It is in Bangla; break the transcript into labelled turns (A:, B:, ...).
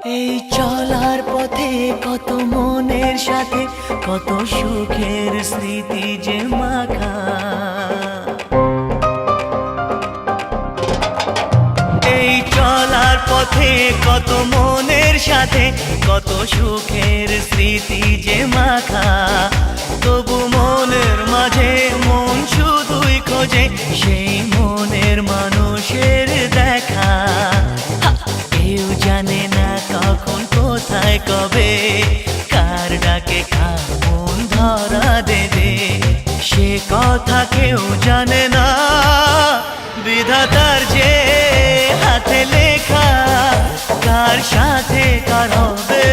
A: এই চলার পথে কত মনের সাথে কত সুখের স্মৃতি যে মাখা। এই চলার পথে কত মনের সাথে কত সুখের স্মৃতি যে মাখা। তবু মনের মাঝে মন শুধুই খোঁজে সেই মনের মানুষের দেখা। কেউ জানে না কখন কোথায় কবে কার ডাকে কার মন ধরা দেবে, সে কথা কেউ জানে না। বিধাতার যে হাতে লেখা কার সাথে কার হবে